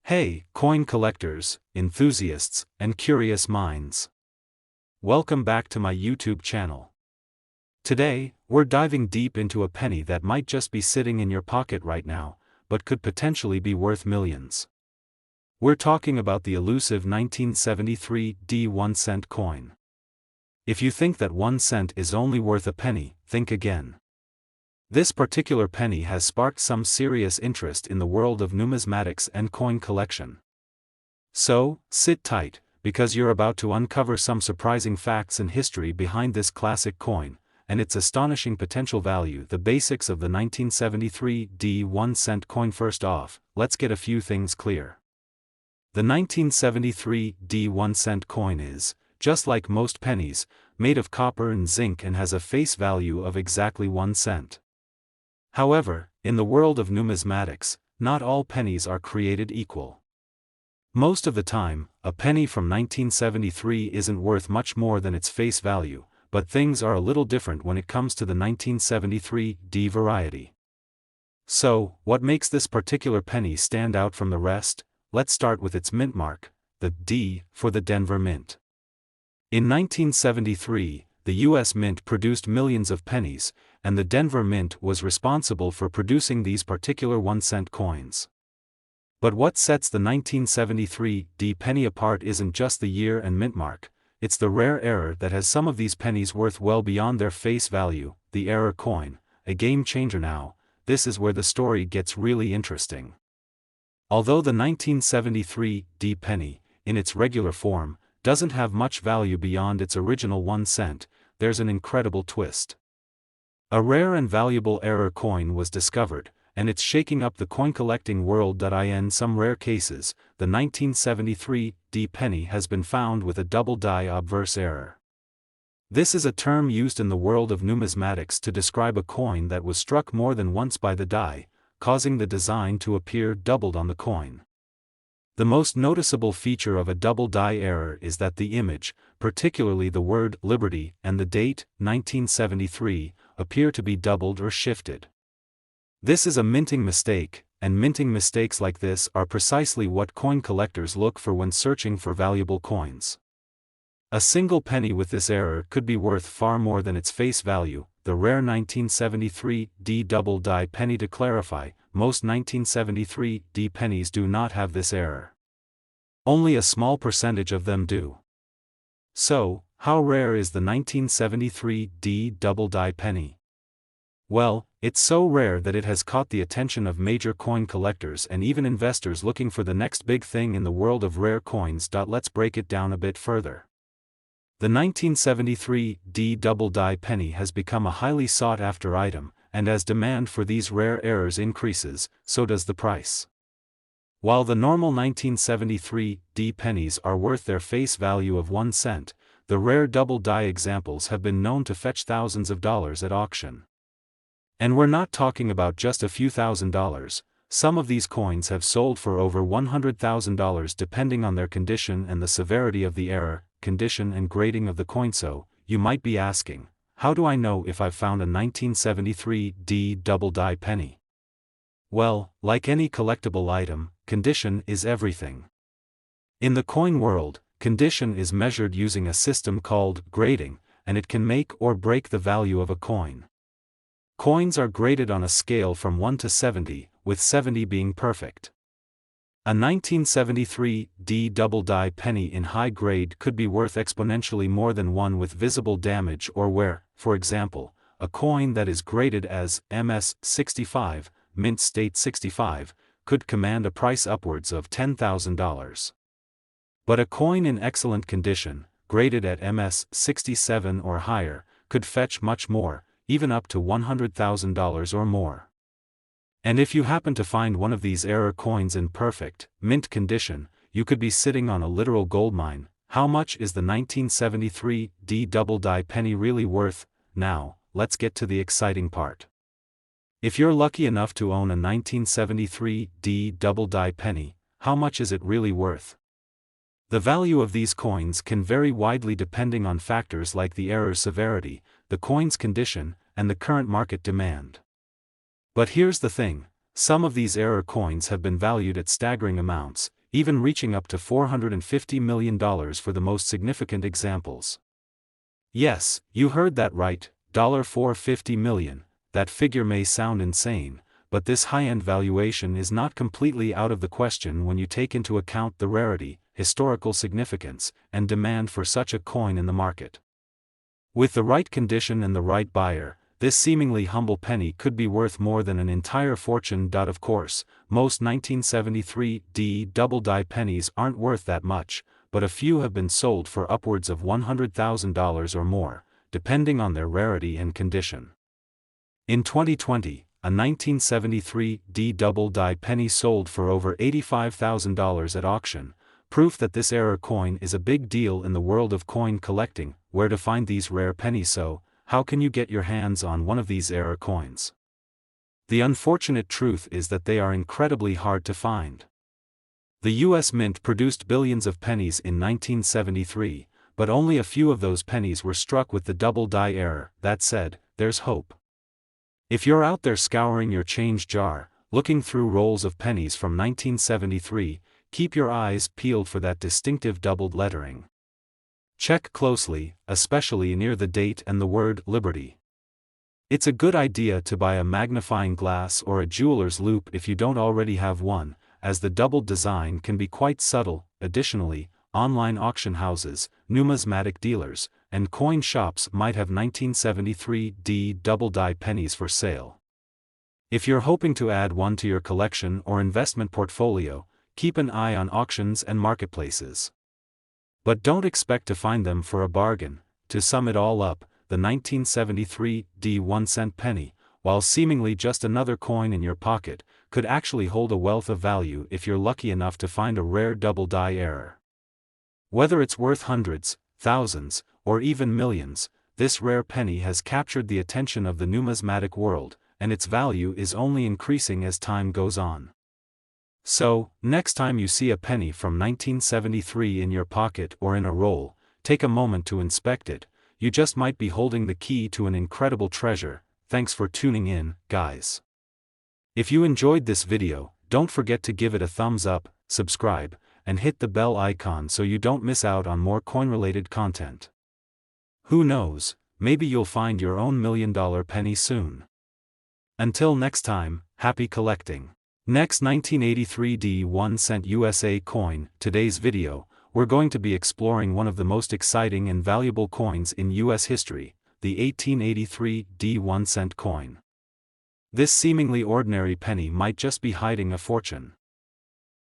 Hey, coin collectors, enthusiasts, and curious minds. Welcome back to my YouTube channel. Today, we're diving deep into a penny that might just be sitting in your pocket right now, but could potentially be worth millions. We're talking about the elusive 1973 1-cent coin. If you think that 1 cent is only worth a penny, think again. This particular penny has sparked some serious interest in the world of numismatics and coin collection. So, sit tight, because you're about to uncover some surprising facts and history behind this classic coin, and its astonishing potential value. The basics of the 1973 1-cent coin. First off, let's get a few things clear. The 1973 1-cent coin is, just like most pennies, made of copper and zinc and has a face value of exactly 1 cent. However, in the world of numismatics, not all pennies are created equal. Most of the time, a penny from 1973 isn't worth much more than its face value, but things are a little different when it comes to the 1973 variety. So, what makes this particular penny stand out from the rest? Let's start with its mint mark, the D for the Denver Mint. In 1973, the U.S. Mint produced millions of pennies, and the Denver Mint was responsible for producing these particular 1-cent coins. But what sets the 1973 penny apart isn't just the year and mint mark, it's the rare error that has some of these pennies worth well beyond their face value, the error coin, a game changer. Now, this is where the story gets really interesting. Although the 1973 penny, in its regular form, doesn't have much value beyond its original 1 cent, there's an incredible twist. A rare and valuable error coin was discovered, and it's shaking up the coin collecting world. In some rare cases, the 1973 penny has been found with a double die obverse error. This is a term used in the world of numismatics to describe a coin that was struck more than once by the die, causing the design to appear doubled on the coin. The most noticeable feature of a double die error is that the image, particularly the word Liberty and the date, 1973, appear to be doubled or shifted. This is a minting mistake, and minting mistakes like this are precisely what coin collectors look for when searching for valuable coins. A single penny with this error could be worth far more than its face value. The rare 1973 double die penny. To clarify, most 1973 pennies do not have this error. Only a small percentage of them do. So, how rare is the 1973 double die penny? Well, it's so rare that it has caught the attention of major coin collectors and even investors looking for the next big thing in the world of rare coins. Let's break it down a bit further. The 1973 double die penny has become a highly sought-after item, and as demand for these rare errors increases, so does the price. While the normal 1973 pennies are worth their face value of 1 cent, the rare double die examples have been known to fetch thousands of dollars at auction. And we're not talking about just a few $1,000s. Some of these coins have sold for over $100,000 depending on their condition and the severity of the error, condition and grading of the coin. So, you might be asking, how do I know if I've found a 1973 double die penny? Well, like any collectible item, condition is everything. In the coin world, condition is measured using a system called grading, and it can make or break the value of a coin. Coins are graded on a scale from 1 to 70, with 70 being perfect. A 1973 double die penny in high grade could be worth exponentially more than one with visible damage, or where, for example, a coin that is graded as MS 65, mint state 65, could command a price upwards of $10,000. But a coin in excellent condition, graded at MS 67 or higher, could fetch much more, even up to $100,000 or more. And if you happen to find one of these error coins in perfect, mint condition, you could be sitting on a literal goldmine. How much is the 1973 double die penny really worth? Now, let's get to the exciting part. If you're lucky enough to own a 1973 double die penny, how much is it really worth? The value of these coins can vary widely depending on factors like the error's severity, the coin's condition, and the current market demand. But here's the thing, some of these error coins have been valued at staggering amounts, even reaching up to $450 million for the most significant examples. Yes, you heard that right, $450 million. That figure may sound insane, but this high-end valuation is not completely out of the question when you take into account the rarity, historical significance, and demand for such a coin in the market. With the right condition and the right buyer, this seemingly humble penny could be worth more than an entire fortune. Of course, most 1973 double-die pennies aren't worth that much, but a few have been sold for upwards of $100,000 or more, depending on their rarity and condition. In 2020, a 1973 double-die penny sold for over $85,000 at auction, proof that this error coin is a big deal in the world of coin collecting. Where to find these rare pennies? So, how can you get your hands on one of these error coins? The unfortunate truth is that they are incredibly hard to find. The US Mint produced billions of pennies in 1973, but only a few of those pennies were struck with the double-die error. That said, there's hope. If you're out there scouring your change jar, looking through rolls of pennies from 1973, keep your eyes peeled for that distinctive doubled lettering. Check closely, especially near the date and the word Liberty. It's a good idea to buy a magnifying glass or a jeweler's loupe if you don't already have one, as the doubled design can be quite subtle. Additionally, online auction houses, numismatic dealers, and coin shops might have 1973 double-die pennies for sale. If you're hoping to add one to your collection or investment portfolio, keep an eye on auctions and marketplaces. But don't expect to find them for a bargain. To sum it all up, the 1973 1-cent penny, while seemingly just another coin in your pocket, could actually hold a wealth of value if you're lucky enough to find a rare double-die error. Whether it's worth hundreds, thousands, or even millions, this rare penny has captured the attention of the numismatic world, and its value is only increasing as time goes on. So, next time you see a penny from 1973 in your pocket or in a roll, take a moment to inspect it. You just might be holding the key to an incredible treasure. Thanks for tuning in, guys. If you enjoyed this video, don't forget to give it a thumbs up, subscribe, and hit the bell icon so you don't miss out on more coin-related content. Who knows, maybe you'll find your own $1 million penny soon. Until next time, happy collecting. Next, 1983 1-cent USA coin. Today's video, we're going to be exploring one of the most exciting and valuable coins in US history, the 1883 1-cent coin. This seemingly ordinary penny might just be hiding a fortune.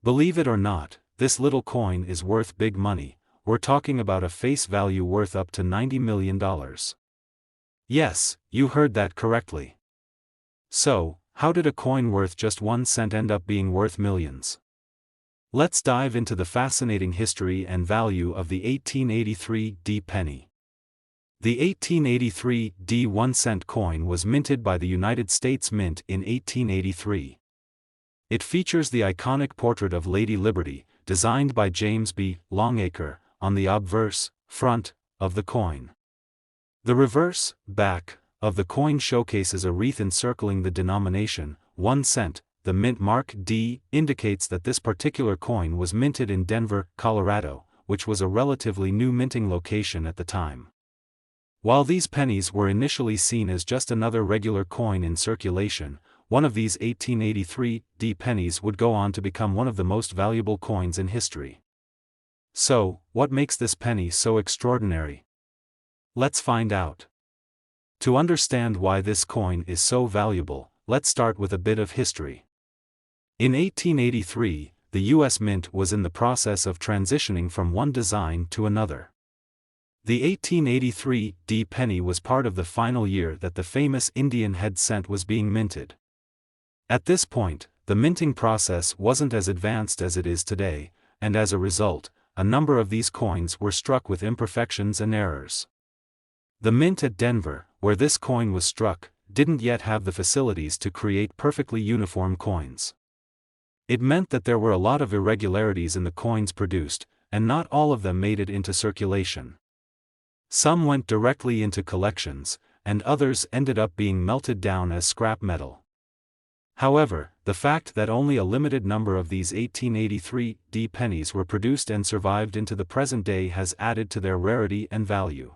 Believe it or not, this little coin is worth big money. We're talking about a face value worth up to $90 million. Yes, you heard that correctly. So, how did a coin worth just 1 cent end up being worth millions? Let's dive into the fascinating history and value of the 1883 penny. The 1883 1-cent coin was minted by the United States Mint in 1883. It features the iconic portrait of Lady Liberty, designed by James B. Longacre, on the obverse, front, of the coin. The reverse, back, of the coin showcases a wreath encircling the denomination, 1 cent. The mint mark D indicates that this particular coin was minted in Denver, Colorado, which was a relatively new minting location at the time. While these pennies were initially seen as just another regular coin in circulation, one of these 1883 pennies would go on to become one of the most valuable coins in history. So, what makes this penny so extraordinary? Let's find out. To understand why this coin is so valuable, let's start with a bit of history. In 1883, the US Mint was in the process of transitioning from one design to another. The 1883 penny was part of the final year that the famous Indian head cent was being minted. At this point, the minting process wasn't as advanced as it is today, and as a result, a number of these coins were struck with imperfections and errors. The mint at Denver, where this coin was struck, didn't yet have the facilities to create perfectly uniform coins. It meant that there were a lot of irregularities in the coins produced, and not all of them made it into circulation. Some went directly into collections, and others ended up being melted down as scrap metal. However, the fact that only a limited number of these 1883 pennies were produced and survived into the present day has added to their rarity and value.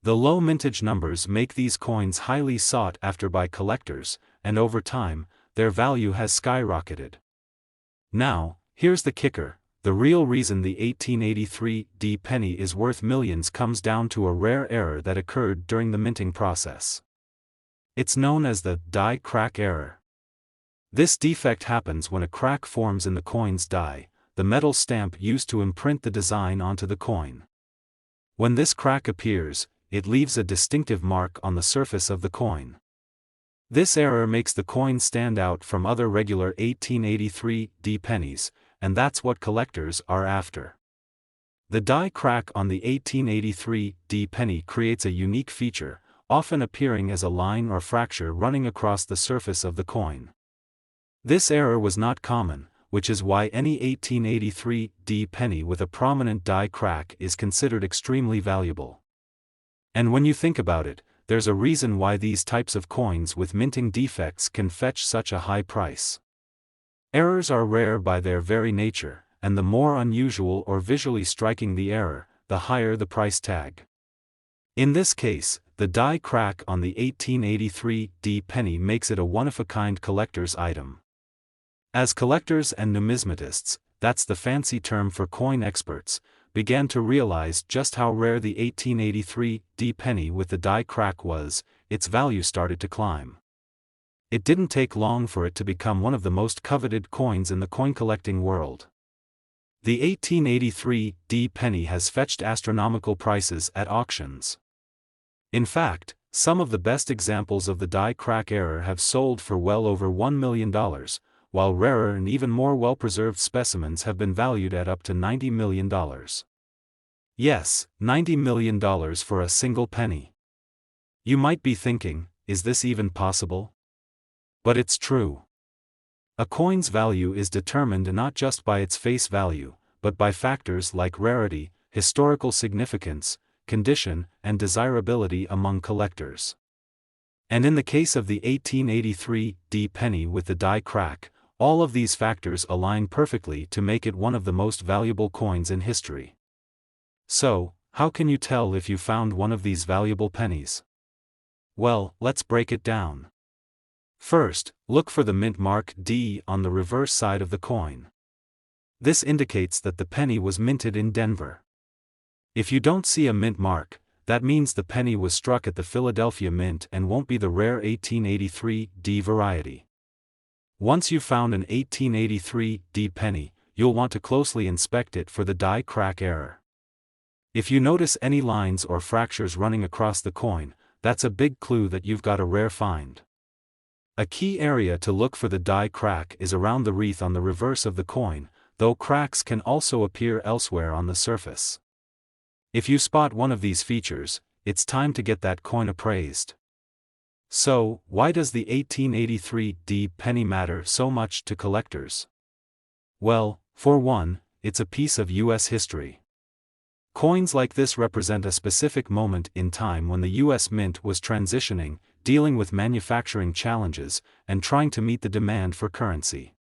The low mintage numbers make these coins highly sought after by collectors, and over time, their value has skyrocketed. Now, here's the kicker: the real reason the 1883 penny is worth millions comes down to a rare error that occurred during the minting process. It's known as the die crack error. This defect happens when a crack forms in the coin's die, the metal stamp used to imprint the design onto the coin. When this crack appears, it leaves a distinctive mark on the surface of the coin. This error makes the coin stand out from other regular 1883 pennies, and that's what collectors are after. The die crack on the 1883 penny creates a unique feature, often appearing as a line or fracture running across the surface of the coin. This error was not common, which is why any 1883 penny with a prominent die crack is considered extremely valuable. And when you think about it, there's a reason why these types of coins with minting defects can fetch such a high price. Errors are rare by their very nature, and the more unusual or visually striking the error, the higher the price tag. In this case, the die crack on the 1883 penny makes it a one-of-a-kind collector's item. As collectors and numismatists, that's the fancy term for coin experts, began to realize just how rare the 1883 penny with the die crack was, its value started to climb. It didn't take long for it to become one of the most coveted coins in the coin collecting world. The 1883 penny has fetched astronomical prices at auctions. In fact, some of the best examples of the die crack error have sold for well over $1 million, while rarer and even more well-preserved specimens have been valued at up to $90 million. Yes, $90 million for a single penny. You might be thinking, is this even possible? But it's true. A coin's value is determined not just by its face value, but by factors like rarity, historical significance, condition, and desirability among collectors. And in the case of the 1883 penny with the die crack, all of these factors align perfectly to make it one of the most valuable coins in history. So, how can you tell if you found one of these valuable pennies? Well, let's break it down. First, look for the mint mark D on the reverse side of the coin. This indicates that the penny was minted in Denver. If you don't see a mint mark, that means the penny was struck at the Philadelphia Mint and won't be the rare 1883 variety. Once you've found an 1883 penny, you'll want to closely inspect it for the die crack error. If you notice any lines or fractures running across the coin, that's a big clue that you've got a rare find. A key area to look for the die crack is around the wreath on the reverse of the coin, though cracks can also appear elsewhere on the surface. If you spot one of these features, it's time to get that coin appraised. So, why does the 1883 penny matter so much to collectors? Well, for one, it's a piece of U.S. history. Coins like this represent a specific moment in time when the U.S. Mint was transitioning, dealing with manufacturing challenges, and trying to meet the demand for currency.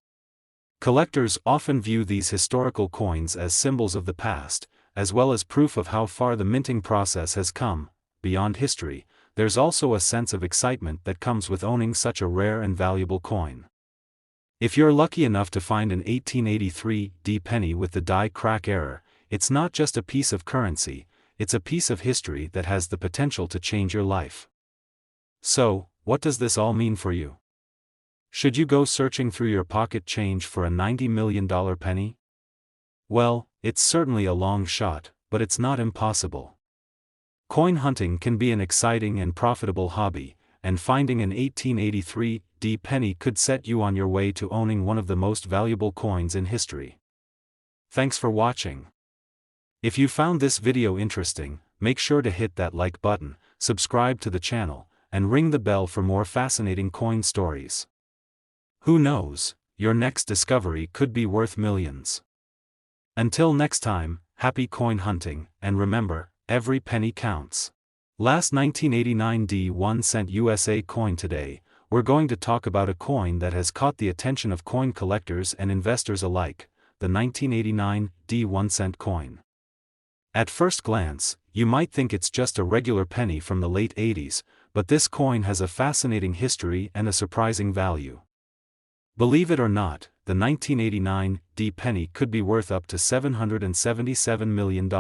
Collectors often view these historical coins as symbols of the past, as well as proof of how far the minting process has come. Beyond history, there's also a sense of excitement that comes with owning such a rare and valuable coin. If you're lucky enough to find an 1883 penny with the die crack error, it's not just a piece of currency, it's a piece of history that has the potential to change your life. So, what does this all mean for you? Should you go searching through your pocket change for a $90 million penny? Well, it's certainly a long shot, but it's not impossible. Coin hunting can be an exciting and profitable hobby, and finding an 1883 penny could set you on your way to owning one of the most valuable coins in history. Thanks for watching. If you found this video interesting, make sure to hit that like button, subscribe to the channel, and ring the bell for more fascinating coin stories. Who knows, your next discovery could be worth millions. Until next time, happy coin hunting, and remember, every penny counts. Last 1989 1 cent USA coin today, we're going to talk about a coin that has caught the attention of coin collectors and investors alike, the 1989 D 1-cent coin. At first glance, you might think it's just a regular penny from the late 80s, but this coin has a fascinating history and a surprising value. Believe it or not, the 1989 D penny could be worth up to $777 million.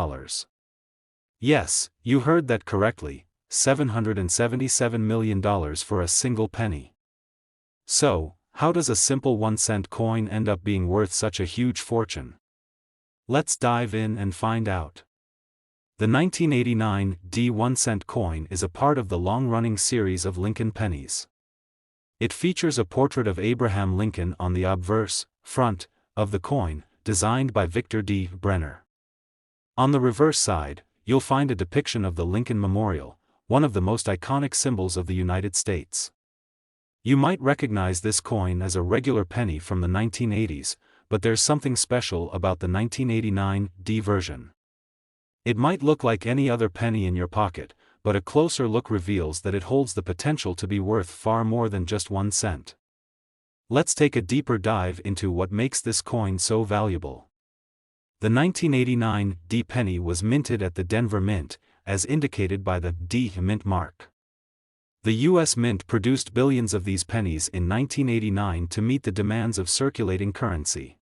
Yes, you heard that correctly, $777 million for a single penny. So, how does a simple 1-cent coin end up being worth such a huge fortune? Let's dive in and find out. The 1989 D 1-cent coin is a part of the long-running series of Lincoln pennies. It features a portrait of Abraham Lincoln on the obverse, front, of the coin, designed by Victor D. Brenner. On the reverse side, you'll find a depiction of the Lincoln Memorial, one of the most iconic symbols of the United States. You might recognize this coin as a regular penny from the 1980s, but there's something special about the 1989 D version. It might look like any other penny in your pocket, but a closer look reveals that it holds the potential to be worth far more than just 1 cent. Let's take a deeper dive into what makes this coin so valuable. The 1989 D penny was minted at the Denver Mint, as indicated by the D Mint mark. The U.S. Mint produced billions of these pennies in 1989 to meet the demands of circulating currency.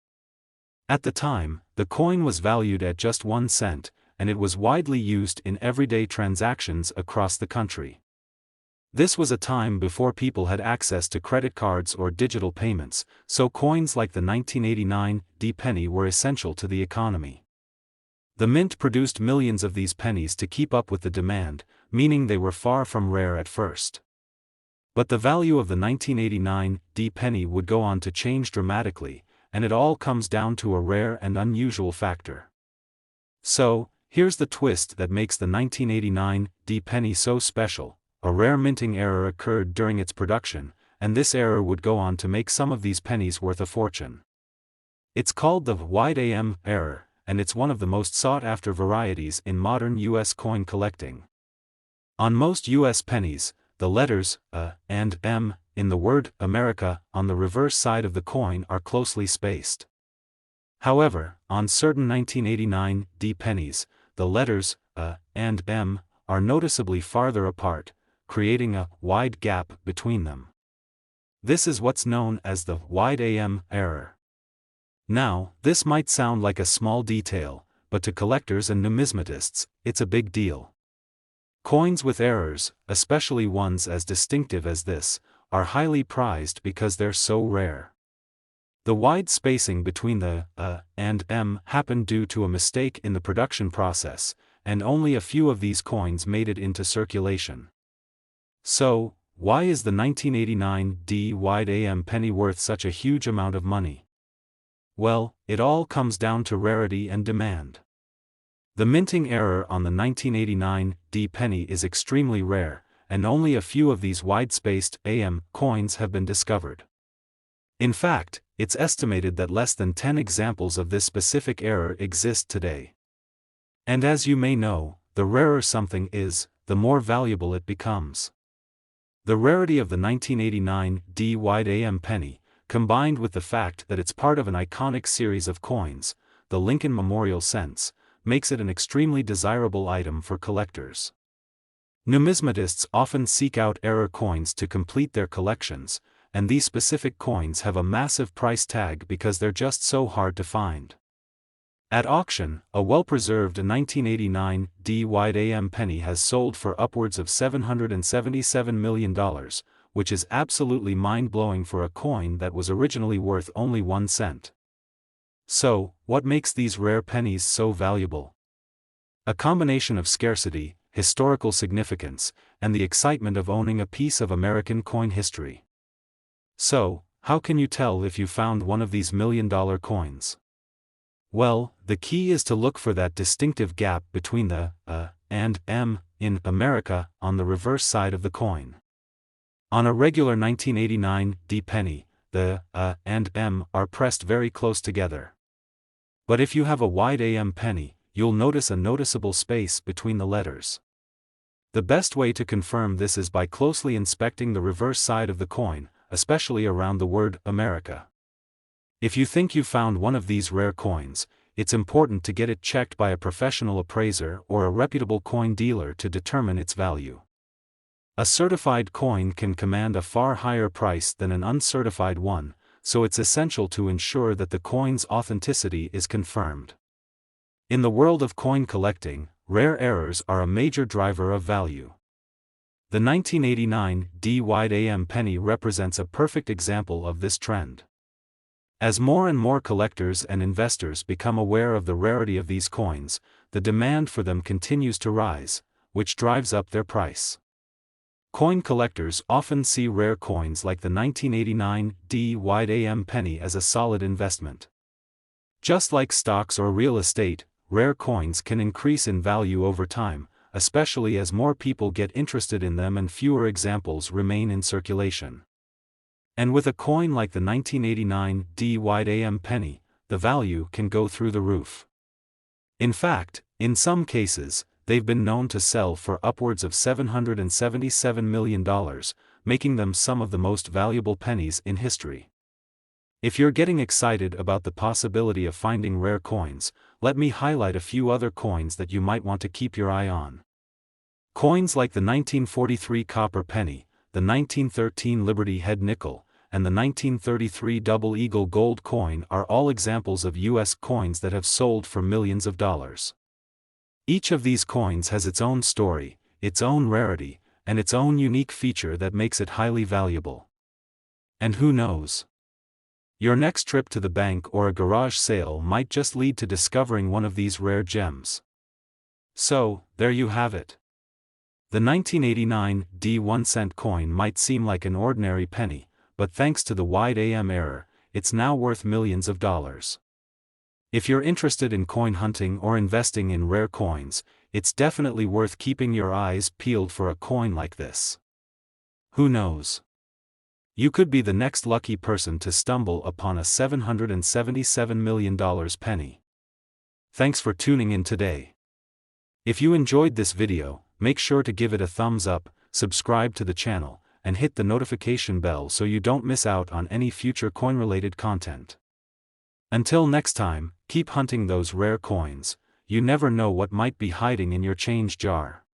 At the time, the coin was valued at just 1 cent, and it was widely used in everyday transactions across the country. This was a time before people had access to credit cards or digital payments, so coins like the 1989 D penny were essential to the economy. The Mint produced millions of these pennies to keep up with the demand, meaning they were far from rare at first. But the value of the 1989 D penny would go on to change dramatically, and it all comes down to a rare and unusual factor. So, here's the twist that makes the 1989 D penny so special. A rare minting error occurred during its production, and this error would go on to make some of these pennies worth a fortune. It's called the wide AM error, and it's one of the most sought-after varieties in modern U.S. coin collecting. On most U.S. pennies, the letters A and M in the word America on the reverse side of the coin are closely spaced. However, on certain 1989 D pennies, the letters A and M are noticeably farther apart, creating a wide gap between them. This is what's known as the wide AM error. Now, this might sound like a small detail, but to collectors and numismatists, it's a big deal. Coins with errors, especially ones as distinctive as this, are highly prized because they're so rare. The wide spacing between the A and M happened due to a mistake in the production process, and only a few of these coins made it into circulation. So, why is the 1989 D wide AM penny worth such a huge amount of money? Well, it all comes down to rarity and demand. The minting error on the 1989 D penny is extremely rare, and only a few of these wide-spaced AM coins have been discovered. In fact, it's estimated that less than 10 examples of this specific error exist today. And as you may know, the rarer something is, the more valuable it becomes. The rarity of the 1989 D wide AM penny, combined with the fact that it's part of an iconic series of coins, the Lincoln Memorial cents, makes it an extremely desirable item for collectors. Numismatists often seek out error coins to complete their collections, and these specific coins have a massive price tag because they're just so hard to find. At auction, a well-preserved 1989 D wide AM penny has sold for upwards of $777 million, which is absolutely mind-blowing for a coin that was originally worth only 1 cent. So, what makes these rare pennies so valuable? A combination of scarcity, historical significance, and the excitement of owning a piece of American coin history. So, how can you tell if you found one of these million-dollar coins? Well, the key is to look for that distinctive gap between the A and M in America on the reverse side of the coin. On a regular 1989 D penny, the A and M are pressed very close together. But if you have a wide AM penny, you'll notice a noticeable space between the letters. The best way to confirm this is by closely inspecting the reverse side of the coin, especially around the word America. If you think you found one of these rare coins, it's important to get it checked by a professional appraiser or a reputable coin dealer to determine its value. A certified coin can command a far higher price than an uncertified one, so it's essential to ensure that the coin's authenticity is confirmed. In the world of coin collecting, rare errors are a major driver of value. The 1989 D-Wide-AM penny represents a perfect example of this trend. As more and more collectors and investors become aware of the rarity of these coins, the demand for them continues to rise, which drives up their price. Coin collectors often see rare coins like the 1989 D-Wide-AM penny as a solid investment. Just like stocks or real estate, rare coins can increase in value over time, especially as more people get interested in them and fewer examples remain in circulation. And with a coin like the 1989 D-Wide-AM penny, the value can go through the roof. In fact, in some cases, they've been known to sell for upwards of $777 million, making them some of the most valuable pennies in history. If you're getting excited about the possibility of finding rare coins, let me highlight a few other coins that you might want to keep your eye on. Coins like the 1943 copper penny, the 1913 Liberty Head nickel, and the 1933 Double Eagle gold coin are all examples of U.S. coins that have sold for millions of dollars. Each of these coins has its own story, its own rarity, and its own unique feature that makes it highly valuable. And who knows? Your next trip to the bank or a garage sale might just lead to discovering one of these rare gems. So, there you have it. The 1989 D-1-cent coin might seem like an ordinary penny, but thanks to the wide AM error, it's now worth millions of dollars. If you're interested in coin hunting or investing in rare coins, it's definitely worth keeping your eyes peeled for a coin like this. Who knows? You could be the next lucky person to stumble upon a $777 million penny. Thanks for tuning in today. If you enjoyed this video, make sure to give it a thumbs up, subscribe to the channel, and hit the notification bell so you don't miss out on any future coin-related content. Until next time, keep hunting those rare coins. You never know what might be hiding in your change jar.